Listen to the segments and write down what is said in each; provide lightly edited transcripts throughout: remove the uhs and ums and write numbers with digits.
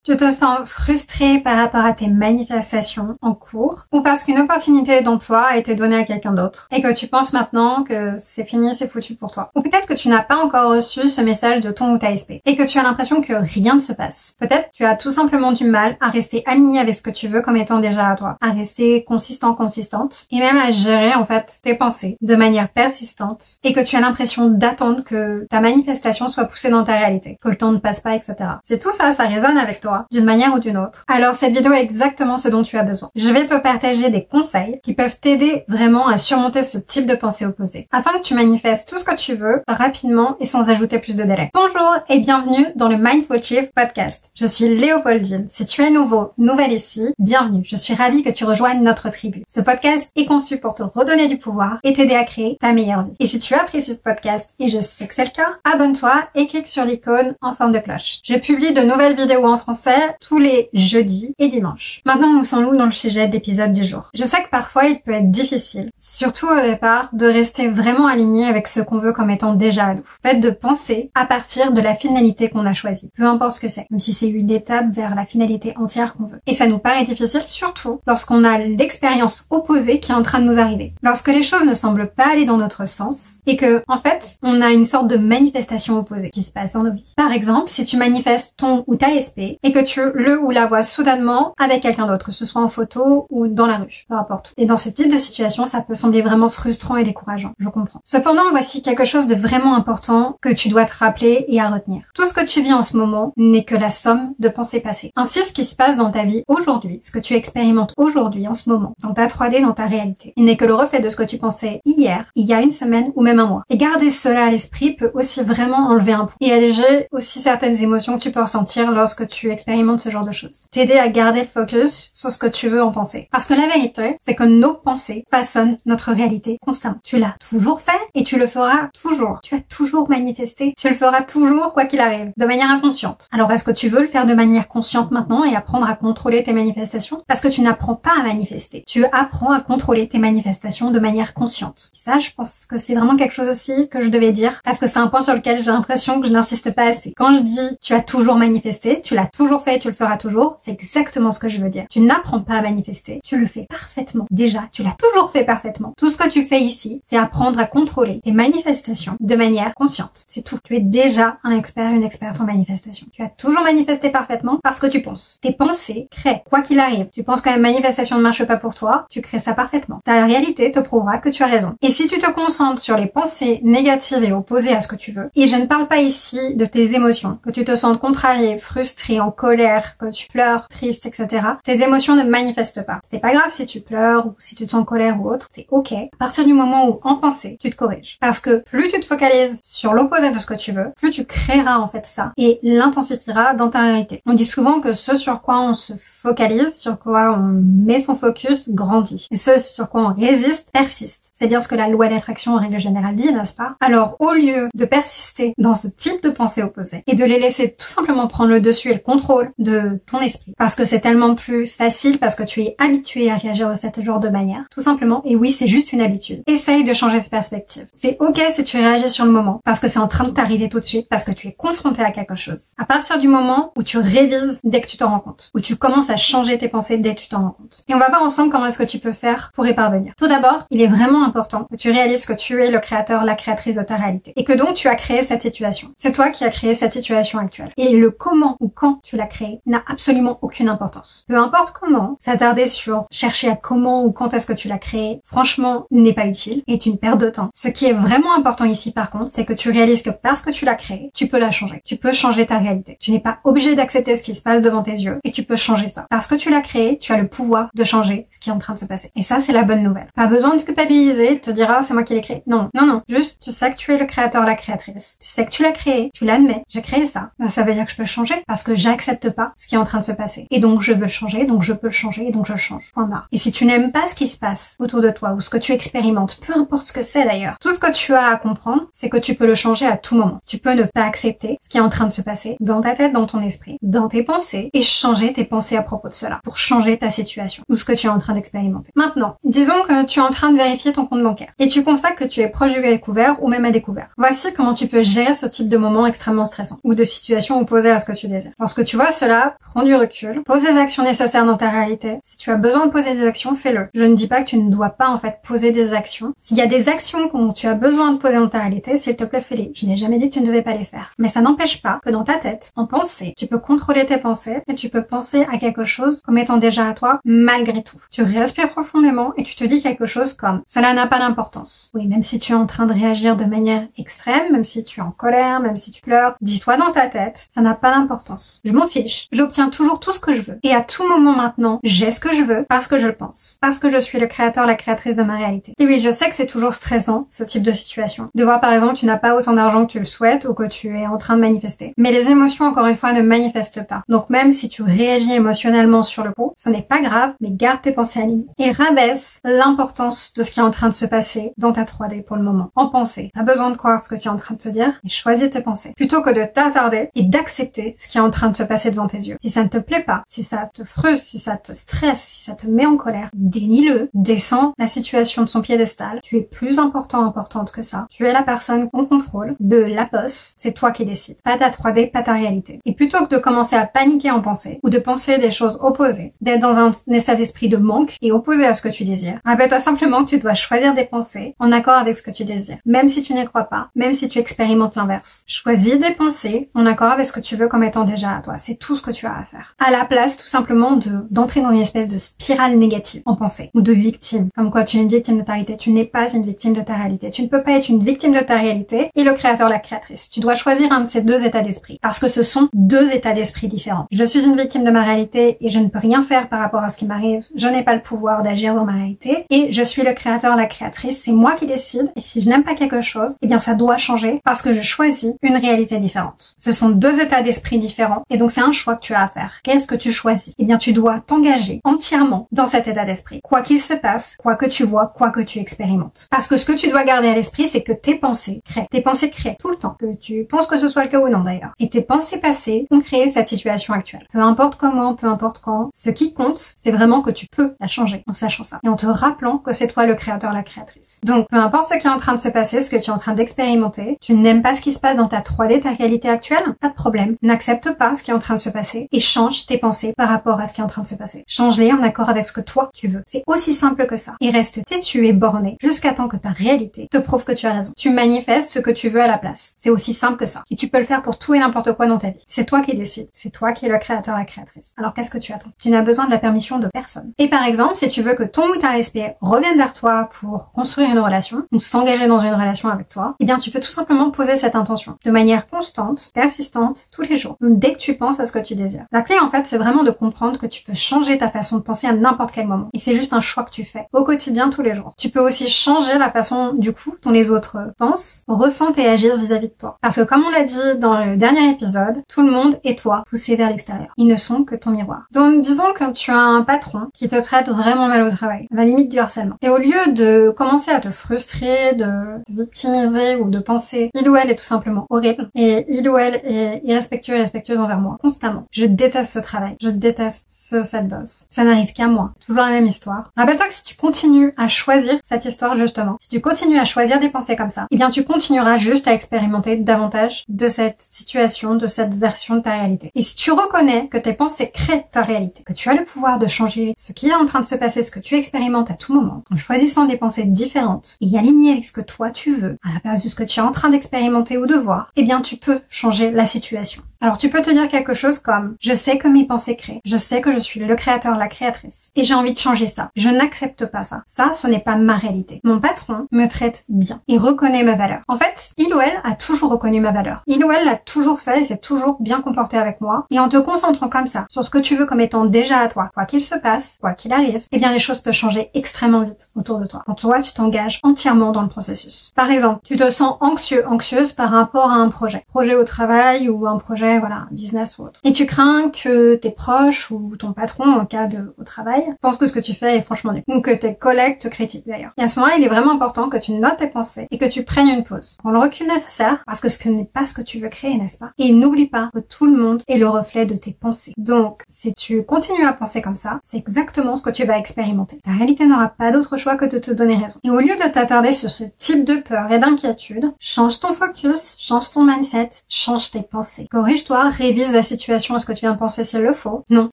Tu te sens frustré par rapport à tes manifestations en cours ou parce qu'une opportunité d'emploi a été donnée à quelqu'un d'autre et que tu penses maintenant que c'est fini, c'est foutu pour toi. Ou peut-être que tu n'as pas encore reçu ce message de ton ou ta SP et que tu as l'impression que rien ne se passe. Peut-être tu as tout simplement du mal à rester aligné avec ce que tu veux comme étant déjà à toi, à rester consistante et même à gérer en fait tes pensées de manière persistante et que tu as l'impression d'attendre que ta manifestation soit poussée dans ta réalité, que le temps ne passe pas, etc. C'est tout ça, ça résonne avec toi d'une manière ou d'une autre. Alors cette vidéo est exactement ce dont tu as besoin. Je vais te partager des conseils qui peuvent t'aider vraiment à surmonter ce type de pensée opposée, afin que tu manifestes tout ce que tu veux rapidement et sans ajouter plus de délai. Bonjour et bienvenue dans le Mindful Shift Podcast. Je suis Léopoldine. Si tu es nouveau, nouvelle ici, bienvenue. Je suis ravie que tu rejoignes notre tribu. Ce podcast est conçu pour te redonner du pouvoir et t'aider à créer ta meilleure vie. Et si tu apprécies ce podcast, et je sais que c'est le cas, abonne-toi et clique sur l'icône en forme de cloche. Je publie de nouvelles vidéos en français tous les jeudis et dimanches. Maintenant, nous sommes dans le sujet d'épisode du jour. Je sais que parfois, il peut être difficile, surtout au départ, de rester vraiment aligné avec ce qu'on veut comme étant déjà à nous. En fait, de penser à partir de la finalité qu'on a choisie. Peu importe ce que c'est, même si c'est une étape vers la finalité entière qu'on veut. Et ça nous paraît difficile, surtout lorsqu'on a l'expérience opposée qui est en train de nous arriver. Lorsque les choses ne semblent pas aller dans notre sens et que, en fait, on a une sorte de manifestation opposée qui se passe dans nos vies. Par exemple, si tu manifestes ton ou ta SP et que tu le ou la vois soudainement avec quelqu'un d'autre, que ce soit en photo ou dans la rue, peu importe. Et dans ce type de situation, ça peut sembler vraiment frustrant et décourageant, je comprends. Cependant, voici quelque chose de vraiment important que tu dois te rappeler et à retenir. Tout ce que tu vis en ce moment n'est que la somme de pensées passées. Ainsi, ce qui se passe dans ta vie aujourd'hui, ce que tu expérimentes aujourd'hui, en ce moment, dans ta 3D, dans ta réalité, il n'est que le reflet de ce que tu pensais hier, il y a une semaine ou même un mois. Et garder cela à l'esprit peut aussi vraiment enlever un poids et alléger aussi certaines émotions que tu peux ressentir lorsque tu expérimentes ce genre de choses. T'aider à garder le focus sur ce que tu veux en penser. Parce que la vérité, c'est que nos pensées façonnent notre réalité constamment. Tu l'as toujours fait et tu le feras toujours. Tu as toujours manifesté. Tu le feras toujours quoi qu'il arrive, de manière inconsciente. Alors est-ce que tu veux le faire de manière consciente maintenant et apprendre à contrôler tes manifestations? Parce que tu n'apprends pas à manifester. Tu apprends à contrôler tes manifestations de manière consciente. Et ça, je pense que c'est vraiment quelque chose aussi que je devais dire parce que c'est un point sur lequel j'ai l'impression que je n'insiste pas assez. Quand je dis tu as toujours manifesté, tu l'as toujours fait et tu le feras toujours, c'est exactement ce que je veux dire. Tu n'apprends pas à manifester, tu le fais parfaitement. Déjà, tu l'as toujours fait parfaitement. Tout ce que tu fais ici, c'est apprendre à contrôler tes manifestations de manière consciente. C'est tout. Tu es déjà un expert, une experte en manifestation. Tu as toujours manifesté parfaitement parce que tu penses. Tes pensées créent, quoi qu'il arrive. Tu penses que la manifestation ne marche pas pour toi, tu crées ça parfaitement. Ta réalité te prouvera que tu as raison. Et si tu te concentres sur les pensées négatives et opposées à ce que tu veux, et je ne parle pas ici de tes émotions, que tu te sentes contrarié, frustré, en colère, que tu pleures, triste, etc. Tes émotions ne manifestent pas. C'est pas grave si tu pleures ou si tu te sens en colère ou autre, c'est ok. À partir du moment où, en pensée, tu te corriges. Parce que plus tu te focalises sur l'opposé de ce que tu veux, plus tu créeras en fait ça et l'intensifieras dans ta réalité. On dit souvent que ce sur quoi on se focalise, sur quoi on met son focus, grandit. Et ce sur quoi on résiste, persiste. C'est bien ce que la loi d'attraction en règle générale dit, n'est-ce pas? Alors, au lieu de persister dans ce type de pensée opposée et de les laisser tout simplement prendre le dessus et le contrôle de ton esprit, parce que c'est tellement plus facile, parce que tu es habitué à réagir de cette genre de manière, tout simplement, et oui, c'est juste une habitude. Essaye de changer de perspective. C'est ok si tu réagis sur le moment, parce que c'est en train de t'arriver tout de suite, parce que tu es confronté à quelque chose. À partir du moment où tu révises dès que tu t'en rends compte, où tu commences à changer tes pensées dès que tu t'en rends compte. Et on va voir ensemble comment est-ce que tu peux faire pour y parvenir. Tout d'abord, il est vraiment important que tu réalises que tu es le créateur, la créatrice de ta réalité. Et que donc tu as créé cette situation. C'est toi qui as créé cette situation actuelle. Et le comment ou quand tu l'as créé n'a absolument aucune importance. Peu importe comment, s'attarder sur chercher à comment ou quand est-ce que tu l'as créé, franchement, n'est pas utile et est une perte de temps. Ce qui est vraiment important ici par contre, c'est que tu réalises que parce que tu l'as créé, tu peux la changer. Tu peux changer ta réalité. Tu n'es pas obligé d'accepter ce qui se passe devant tes yeux et tu peux changer ça. Parce que tu l'as créé, tu as le pouvoir de changer ce qui est en train de se passer. Et ça, c'est la bonne nouvelle. Pas besoin de te culpabiliser, de te dire ah, c'est moi qui l'ai créé. Non. Juste, tu sais que tu es le créateur, la créatrice. Tu sais que tu l'as créé, tu l'admets. J'ai créé ça. Ben, ça veut dire que je peux le changer parce que j'accepte pas ce qui est en train de se passer. Et donc, je veux le changer, donc je peux le changer, et donc je le change. Point barre. Et si tu n'aimes pas ce qui se passe autour de toi ou ce que tu expérimentes, peu importe ce que c'est d'ailleurs, tout ce que tu as à comprendre, c'est que tu peux le changer à tout moment. Tu peux ne pas accepter ce qui est en train de se passer dans ta tête, dans ton esprit, dans tes pensées et changer tes pensées à propos de cela pour changer ta situation ou ce que tu es en train d'expérimenter. Maintenant, disons que tu es en train de vérifier ton compte bancaire et tu constates que tu es proche du découvert ou même à découvert. Voici comment tu peux gérer ce type de moment extrêmement stressant ou de situation opposée à ce que tu désires. Lorsque tu vois cela, prends du recul, pose des actions nécessaires dans ta réalité. Si tu as besoin de poser des actions, fais-le. Je ne dis pas que tu ne dois pas en fait poser des actions. S'il y a des actions dont tu as besoin de poser dans ta réalité, s'il te plaît, fais-les. Je n'ai jamais dit que tu ne devais pas les faire. Mais ça n'empêche pas que dans ta tête, en pensée, tu peux contrôler tes pensées et tu peux penser à quelque chose comme étant déjà à toi malgré tout. Tu respires profondément et tu te dis quelque chose comme cela n'a pas d'importance. Oui, même si tu es en train de réagir de manière extrême, même si tu es en colère, même si tu pleures, dis-toi dans ta tête, ça n'a pas d'importance. Je m'en fiche. J'obtiens toujours tout ce que je veux. Et à tout moment maintenant, j'ai ce que je veux parce que je le pense. Parce que je suis le créateur, la créatrice de ma réalité. Et oui, je sais que c'est toujours stressant, ce type de situation. De voir par exemple que tu n'as pas autant d'argent que tu le souhaites ou que tu es en train de manifester. Mais les émotions, encore une fois, ne manifestent pas. Donc même si tu réagis émotionnellement sur le coup, ce n'est pas grave, mais garde tes pensées alignées. Et rabaisse l'importance de ce qui est en train de se passer dans ta 3D pour le moment. En pensée. T'as besoin de croire ce que tu es en train de te dire et choisis tes pensées. Plutôt que de t'attarder et d'accepter ce qui est en train de se passer devant tes yeux. Si ça ne te plaît pas, si ça te frustre, si ça te stresse, si ça te met en colère, dénie-le. Descends la situation de son piédestal. Tu es plus importante que ça. Tu es la personne en contrôle de la bosse. C'est toi qui décides. Pas ta 3D, pas ta réalité. Et plutôt que de commencer à paniquer en pensée ou de penser des choses opposées, d'être dans un état d'esprit de manque et opposé à ce que tu désires, rappelle-toi simplement que tu dois choisir des pensées en accord avec ce que tu désires. Même si tu n'y crois pas, même si tu expérimentes l'inverse. Choisis des pensées en accord avec ce que tu veux comme étant déjà à toi. C'est tout ce que tu as à faire. À la place, tout simplement, d'entrer dans une espèce de spirale négative en pensée ou de victime. Comme quoi tu es une victime de ta réalité. Tu n'es pas une victime de ta réalité. Tu ne peux pas être une victime de ta réalité et le créateur, la créatrice. Tu dois choisir un de ces deux états d'esprit. Parce que ce sont deux états d'esprit différents. Je suis une victime de ma réalité et je ne peux rien faire par rapport à ce qui m'arrive. Je n'ai pas le pouvoir d'agir dans ma réalité. Et je suis le créateur, la créatrice. C'est moi qui décide. Et si je n'aime pas quelque chose, eh bien ça doit changer parce que je choisis une réalité différente. Ce sont deux états d'esprit différents. Et donc c'est un choix que tu as à faire. Qu'est-ce que tu choisis? Eh bien tu dois t'engager entièrement dans cet état d'esprit. Quoi qu'il se passe, quoi que tu vois, quoi que tu expérimentes. Parce que ce que tu dois garder à l'esprit, c'est que tes pensées créent. Tes pensées créent tout le temps. Que tu penses que ce soit le cas ou non d'ailleurs. Et tes pensées passées ont créé cette situation actuelle. Peu importe comment, peu importe quand, ce qui compte, c'est vraiment que tu peux la changer en sachant ça. Et en te rappelant que c'est toi le créateur, la créatrice. Donc peu importe ce qui est en train de se passer, ce que tu es en train d'expérimenter, tu n'aimes pas ce qui se passe dans ta 3D, ta réalité actuelle, pas de problème. N'accepte pas ce qui est en train de se passer et change tes pensées par rapport à ce qui est en train de se passer. Change-les en accord avec ce que toi tu veux. C'est aussi simple que ça. Et reste têtu et borné jusqu'à temps que ta réalité te prouve que tu as raison. Tu manifestes ce que tu veux à la place. C'est aussi simple que ça. Et tu peux le faire pour tout et n'importe quoi dans ta vie. C'est toi qui décides. C'est toi qui es le créateur, la créatrice. Alors qu'est-ce que tu attends? Tu n'as besoin de la permission de personne. Et par exemple, si tu veux que ton ou ta respect revienne vers toi pour construire une relation ou s'engager dans une relation avec toi, eh bien tu peux tout simplement poser cette intention de manière constante, persistante, tous les jours. Dès que tu penses à ce que tu désires. La clé en fait, c'est vraiment de comprendre que tu peux changer ta façon de penser à n'importe quel moment. Et c'est juste un choix que tu fais au quotidien, tous les jours. Tu peux aussi changer la façon du coup dont les autres pensent, ressentent et agissent vis-à-vis de toi. Parce que comme on l'a dit dans le dernier épisode, tout le monde est toi, poussé vers l'extérieur. Ils ne sont que ton miroir. Donc disons que tu as un patron qui te traite vraiment mal au travail, à la limite du harcèlement. Et au lieu de commencer à te frustrer, de te victimiser ou de penser il ou elle est tout simplement horrible et il ou elle est irrespectueux et respectueuse envers moi, constamment. Je déteste ce travail. Je déteste cette boss. Ça n'arrive qu'à moi. Toujours la même histoire. Rappelle-toi que si tu continues à choisir cette histoire justement, si tu continues à choisir des pensées comme ça, eh bien tu continueras juste à expérimenter davantage de cette situation, de cette version de ta réalité. Et si tu reconnais que tes pensées créent ta réalité, que tu as le pouvoir de changer ce qui est en train de se passer, ce que tu expérimentes à tout moment, en choisissant des pensées différentes et alignées avec ce que toi tu veux, à la place de ce que tu es en train d'expérimenter ou de voir, eh bien tu peux changer la situation. Alors tu peux te dire quelque chose comme « Je sais que mes pensées créent, je sais que je suis le créateur, la créatrice, et j'ai envie de changer ça. Je n'accepte pas ça. Ça, ce n'est pas ma réalité. Mon patron me traite bien et reconnaît ma valeur. En fait, il ou elle a toujours reconnu ma valeur. Il ou elle l'a toujours fait et s'est toujours bien comporté avec moi. Et en te concentrant comme ça sur ce que tu veux comme étant déjà à toi, quoi qu'il se passe, quoi qu'il arrive, eh bien les choses peuvent changer extrêmement vite autour de toi. Quand toi, tu t'engages entièrement dans le processus. Par exemple, tu te sens anxieux, anxieuse par rapport à un projet au travail ou un projet, voilà, un business ou autre. Et tu crains que tes proches ou ton patron, en cas de au travail, pensent que ce que tu fais est franchement nul. Ou que tes collègues te critiquent d'ailleurs. Et à ce moment-là, il est vraiment important que tu notes tes pensées et que tu prennes une pause. Prends le recul nécessaire parce que ce n'est pas ce que tu veux créer, n'est-ce pas? Et n'oublie pas que tout le monde est le reflet de tes pensées. Donc, si tu continues à penser comme ça, c'est exactement ce que tu vas expérimenter. La réalité n'aura pas d'autre choix que de te donner raison. Et au lieu de t'attarder sur ce type de peur et d'inquiétude, change ton focus, change ton mindset, change tes pensées. Corrige-toi, révise la situation à ce que tu viens de penser s'il le faut. Non,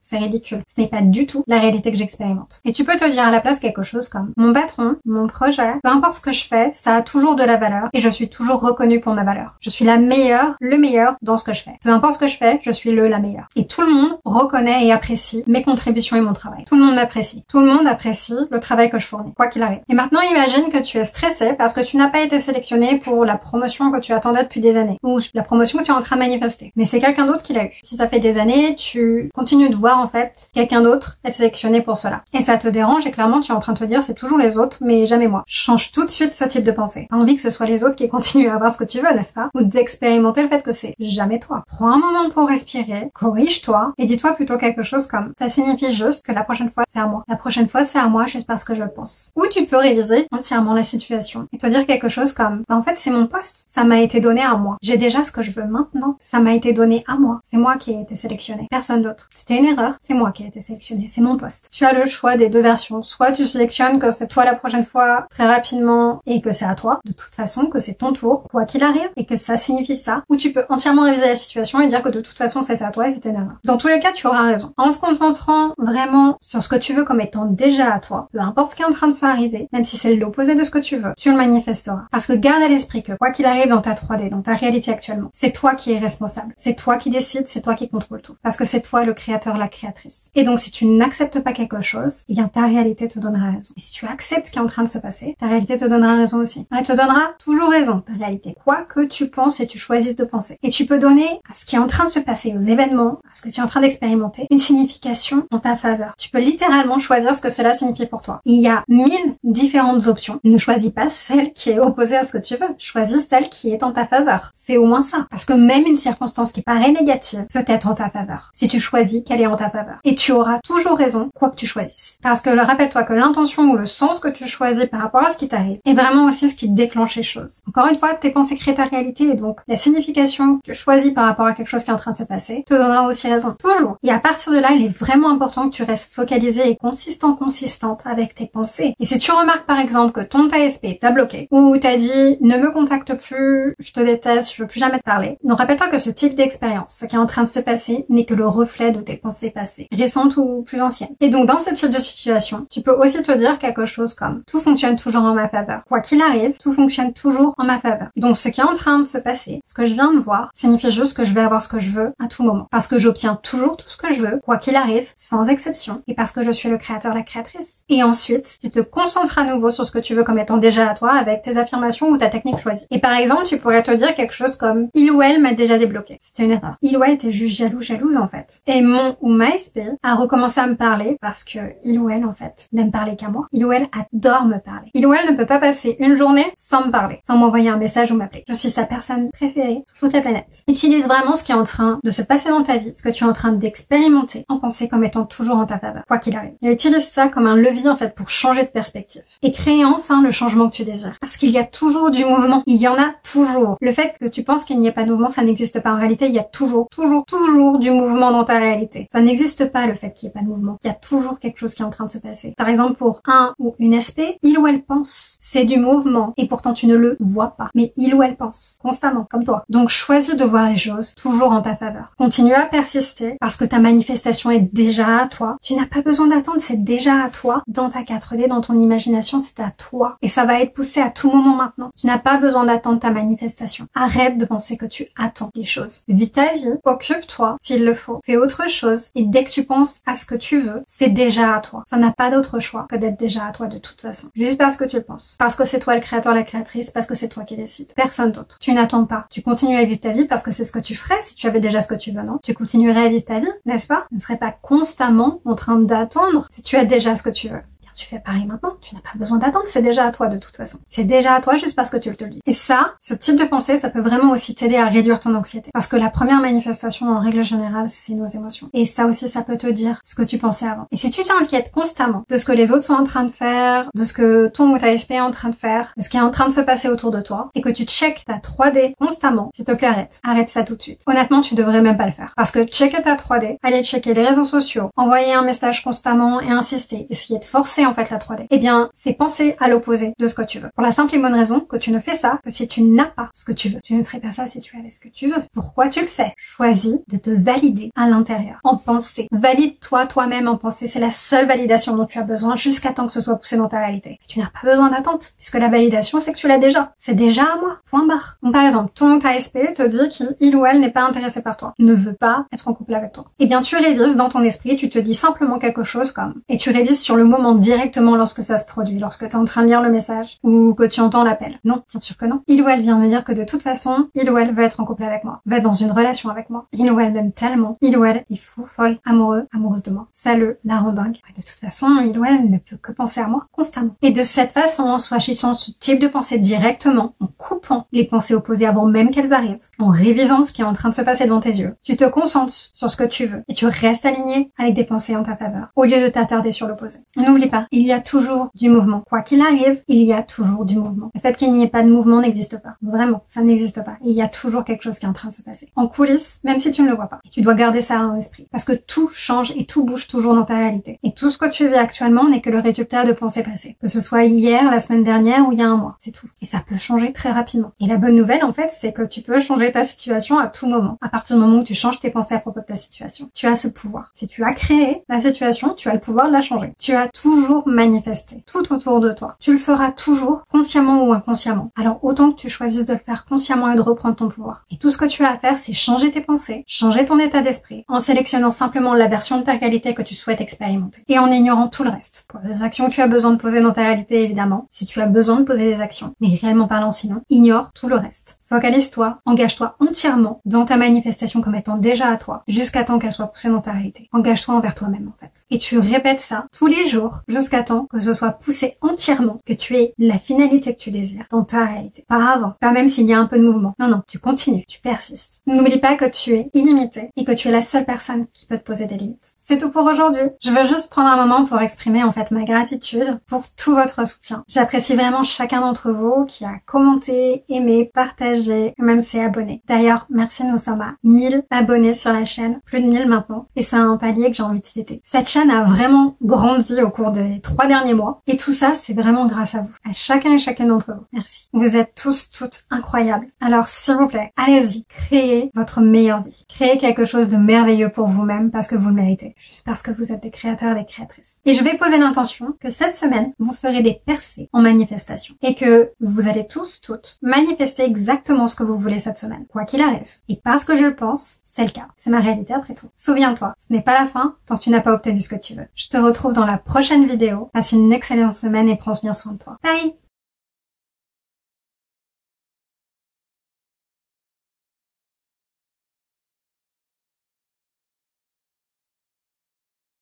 c'est ridicule. Ce n'est pas du tout la réalité que j'expérimente. Et tu peux te dire à la place quelque chose comme mon patron, mon projet, peu importe ce que je fais, ça a toujours de la valeur et je suis toujours reconnue pour ma valeur. Je suis la meilleure, le meilleur dans ce que je fais. Peu importe ce que je fais, je suis la meilleure. Et tout le monde reconnaît et apprécie mes contributions et mon travail. Tout le monde m'apprécie. Tout le monde apprécie le travail que je fournis, quoi qu'il arrive. Et maintenant, imagine que tu es stressé parce que tu n'as pas été sélectionné pour la promotion que tu attendais depuis des années ou la promotion que tu es en train de manifester. Mais c'est quelqu'un d'autre qui l'a eu. Si ça fait des années, tu continues de voir en fait quelqu'un d'autre être sélectionné pour cela. Et ça te dérange et clairement tu es en train de te dire c'est toujours les autres mais jamais moi. Change tout de suite ce type de pensée. T'as envie que ce soit les autres qui continuent à avoir ce que tu veux, n'est-ce pas? Ou d'expérimenter le fait que c'est jamais toi. Prends un moment pour respirer, corrige-toi et dis-toi plutôt quelque chose comme ça signifie juste que la prochaine fois c'est à moi. La prochaine fois c'est à moi juste parce que je le pense. Ou tu peux réviser entièrement la situation et te dire quelque chose comme en fait c'est mon poste, ça m'a été donné à moi. J'ai déjà ce que je veux maintenant, ça m'a été donné à moi. C'est moi qui ai été sélectionné, personne d'autre. C'était une erreur, c'est moi qui ai été sélectionné, c'est mon poste. Tu as le choix des deux versions. Soit tu sélectionnes que c'est toi la prochaine fois très rapidement et que c'est à toi, de toute façon que c'est ton tour, quoi qu'il arrive, et que ça signifie ça. Ou tu peux entièrement réviser la situation et dire que de toute façon c'était à toi et c'était une erreur. Dans tous les cas, tu auras raison. En se concentrant vraiment sur ce que tu veux comme étant déjà à toi, peu importe ce qui est en train de s'arriver, même si c'est l'opposé de ce que tu veux, tu le manifesteras. Parce que garde à l'esprit que quoi qu'il arrive dans ta 3D, dans ta réalité actuellement, c'est toi qui es responsable. C'est toi qui décides, c'est toi qui contrôle tout. Parce que c'est toi le créateur, la créatrice. Et donc si tu n'acceptes pas quelque chose, eh bien ta réalité te donnera raison. Et si tu acceptes ce qui est en train de se passer, ta réalité te donnera raison aussi. Elle te donnera toujours raison, ta réalité. Quoi que tu penses et tu choisisses de penser. Et tu peux donner à ce qui est en train de se passer, aux événements, à ce que tu es en train d'expérimenter, une signification en ta faveur. Tu peux littéralement choisir ce que cela signifie pour toi. Il y a 1000 différentes options. Ne choisis pas celle qui est opposée à ce que tu veux. Choisis celle qui est en ta faveur. Fais au moins ça. Parce que même une circonstance qui paraît négative peut être en ta faveur. Si tu choisis qu'elle est en ta faveur. Et tu auras toujours raison, quoi que tu choisisses. Parce que rappelle-toi que l'intention ou le sens que tu choisis par rapport à ce qui t'arrive est vraiment aussi ce qui déclenche les choses. Encore une fois, tes pensées créent ta réalité et donc la signification que tu choisis par rapport à quelque chose qui est en train de se passer te donnera aussi raison. Toujours. Et à partir de là, il est vraiment important que tu restes focalisé et consistante avec tes pensées. Et si tu remarques par exemple que ton TSP t'a bloqué ou t'a dit ne me contacte plus, je te déteste, je veux plus jamais te parler. Donc rappelle-toi que ce type d'expérience, ce qui est en train de se passer, n'est que le reflet de tes pensées passées, récentes ou plus anciennes. Et donc dans ce type de situation, tu peux aussi te dire quelque chose comme tout fonctionne toujours en ma faveur. Quoi qu'il arrive, tout fonctionne toujours en ma faveur. Donc ce qui est en train de se passer, ce que je viens de voir, signifie juste que je vais avoir ce que je veux à tout moment. Parce que j'obtiens toujours tout ce que je veux, quoi qu'il arrive, sans exception. Et parce que je suis le créateur, la créatrice. Et ensuite, tu te concentres à nouveau sur ce que tu veux comme étant déjà à toi avec tes affirmations ou ta technique choisie. Et par exemple, tu pourrais te dire quelque chose comme il ou elle m'a déjà débloqué. C'était une erreur. Il ou elle était juste jalouse en fait. Et mon ou ma SP a recommencé à me parler parce que il ou elle en fait n'aime parler qu'à moi. Il ou elle adore me parler. Il ou elle ne peut pas passer une journée sans me parler, sans m'envoyer un message ou m'appeler. Je suis sa personne préférée sur toute la planète. Utilise vraiment ce qui est en train de se passer dans ta vie, ce que tu es en train d'expérimenter, en pensée comme étant toujours en ta faveur, quoi qu'il arrive. Et utilise ça comme un levier en fait pour changer de perspective et créer enfin le changement que tu désires. Parce qu'il y a toujours du mouvement. Il y en a toujours. Le fait que tu penses qu'il n'y a pas de mouvement, ça n'existe pas. En réalité, il y a toujours du mouvement dans ta réalité. Ça n'existe pas le fait qu'il n'y ait pas de mouvement. Il y a toujours quelque chose qui est en train de se passer. Par exemple, pour un ou une SP, il ou elle pense. C'est du mouvement et pourtant tu ne le vois pas. Mais il ou elle pense constamment, comme toi. Donc choisis de voir les choses toujours en ta faveur. Continue à persister parce que ta manifestation est déjà à toi. Tu n'as pas besoin d'attendre, c'est déjà à toi. Dans ta 4D, dans ton imagination, c'est à toi. Et ça va être poussé à tout moment maintenant. Tu n'as pas besoin d'attendre ta manifestation. Arrête de penser que tu attends les choses. Vis ta vie, occupe-toi s'il le faut. Fais autre chose et dès que tu penses à ce que tu veux, c'est déjà à toi. Ça n'a pas d'autre choix que d'être déjà à toi de toute façon. Juste parce que tu le penses. Parce que c'est toi le créateur, la créatrice, parce que c'est toi qui décides. Personne d'autre. Tu n'attends pas. Tu continues à vivre ta vie parce que c'est ce que tu ferais si tu avais déjà ce que tu veux, non? Tu continuerais à vivre ta vie, n'est-ce pas? Tu ne serais pas constamment en train d'attendre si tu as déjà ce que tu veux. Tu fais pareil maintenant, tu n'as pas besoin d'attendre, c'est déjà à toi de toute façon. C'est déjà à toi juste parce que tu te le dis. Et ça, ce type de pensée, ça peut vraiment aussi t'aider à réduire ton anxiété. Parce que la première manifestation, en règle générale, c'est nos émotions. Et ça aussi, ça peut te dire ce que tu pensais avant. Et si tu t'inquiètes constamment de ce que les autres sont en train de faire, de ce que ton ou ta SP est en train de faire, de ce qui est en train de se passer autour de toi, et que tu checkes ta 3D constamment, s'il te plaît, arrête. Arrête ça tout de suite. Honnêtement, tu devrais même pas le faire. Parce que checker ta 3D, aller checker les réseaux sociaux, envoyer un message constamment et insister, essayer de forcer en fait la 3D. Eh bien, c'est penser à l'opposé de ce que tu veux. Pour la simple et bonne raison que tu ne fais ça que si tu n'as pas ce que tu veux. Tu ne ferais pas ça si tu avais ce que tu veux. Pourquoi tu le fais? Choisis de te valider à l'intérieur, en pensée. Valide-toi toi-même en pensée. C'est la seule validation dont tu as besoin jusqu'à temps que ce soit poussé dans ta réalité. Tu n'as pas besoin d'attente, puisque la validation, c'est que tu l'as déjà. C'est déjà à moi. Point barre. Donc, par exemple, ton ASP te dit qu'il ou elle n'est pas intéressé par toi, ne veut pas être en couple avec toi. Eh bien, tu révises dans ton esprit, tu te dis simplement quelque chose comme, et tu révises sur le moment directement lorsque ça se produit, lorsque tu es en train de lire le message ou que tu entends l'appel. Non, bien sûr que non. Il ou elle vient me dire que de toute façon, il ou elle veut être en couple avec moi, veut être dans une relation avec moi. Il ou elle m'aime tellement. Il ou elle est fou, folle, amoureux, amoureuse de moi. Ça la rend dingue. De toute façon, il ou elle ne peut que penser à moi constamment. Et de cette façon, en choisissant ce type de pensée directement, en coupant les pensées opposées avant même qu'elles arrivent, en révisant ce qui est en train de se passer devant tes yeux, tu te concentres sur ce que tu veux et tu restes aligné avec des pensées en ta faveur, au lieu de t'attarder sur l'opposé. N'oublie pas, il y a toujours du mouvement. Quoi qu'il arrive, il y a toujours du mouvement. Le fait qu'il n'y ait pas de mouvement n'existe pas. Vraiment, ça n'existe pas. Et il y a toujours quelque chose qui est en train de se passer. En coulisses, même si tu ne le vois pas. Et tu dois garder ça en esprit. Parce que tout change et tout bouge toujours dans ta réalité. Et tout ce que tu vis actuellement n'est que le résultat de pensées passées. Que ce soit hier, la semaine dernière ou il y a un mois. C'est tout. Et ça peut changer très rapidement. Et la bonne nouvelle, en fait, c'est que tu peux changer ta situation à tout moment. À partir du moment où tu changes tes pensées à propos de ta situation. Tu as ce pouvoir. Si tu as créé la situation, tu as le pouvoir de la changer. Tu as toujours manifesté tout autour de toi. Tu le feras toujours, consciemment ou inconsciemment. Alors autant que tu choisisses de le faire consciemment et de reprendre ton pouvoir. Et tout ce que tu as à faire, c'est changer tes pensées, changer ton état d'esprit, en sélectionnant simplement la version de ta réalité que tu souhaites expérimenter. Et en ignorant tout le reste. Pour les actions que tu as besoin de poser dans ta réalité, évidemment, si tu as besoin de poser des actions, mais réellement parlant sinon, ignore tout le reste. Focalise-toi, engage-toi entièrement dans ta manifestation comme étant déjà à toi, jusqu'à temps qu'elle soit poussée dans ta réalité. Engage-toi envers toi-même, en fait. Et tu répètes ça tous les jours, jusqu'à temps que ce soit poussé entièrement, que tu aies la finalité que tu désires dans ta réalité. Pas avant, pas même s'il y a un peu de mouvement. Non, non, tu continues, tu persistes. N'oublie pas que tu es illimité et que tu es la seule personne qui peut te poser des limites. C'est tout pour aujourd'hui. Je veux juste prendre un moment pour exprimer en fait ma gratitude pour tout votre soutien. J'apprécie vraiment chacun d'entre vous qui a commenté, aimé, partagé, même s'est abonné. D'ailleurs, merci, nous sommes à 1000 abonnés sur la chaîne, plus de 1000 maintenant, et c'est un palier que j'ai envie de fêter. Cette chaîne a vraiment grandi au cours des 3 derniers mois, et tout ça, c'est vraiment grâce à vous, à chacun et chacune d'entre vous. Merci. Vous êtes tous, toutes incroyables. Alors, s'il vous plaît, allez-y, créez votre meilleure vie. Créez quelque chose de merveilleux pour vous-même parce que vous le méritez. Juste parce que vous êtes des créateurs et des créatrices. Et je vais poser l'intention que cette semaine, vous ferez des percées en manifestation. Et que vous allez tous, toutes, manifester exactement ce que vous voulez cette semaine. Quoi qu'il arrive. Et parce que je le pense, c'est le cas. C'est ma réalité après tout. Souviens-toi, ce n'est pas la fin tant que tu n'as pas obtenu ce que tu veux. Je te retrouve dans la prochaine vidéo. Passe une excellente semaine et prends bien soin de toi. Bye!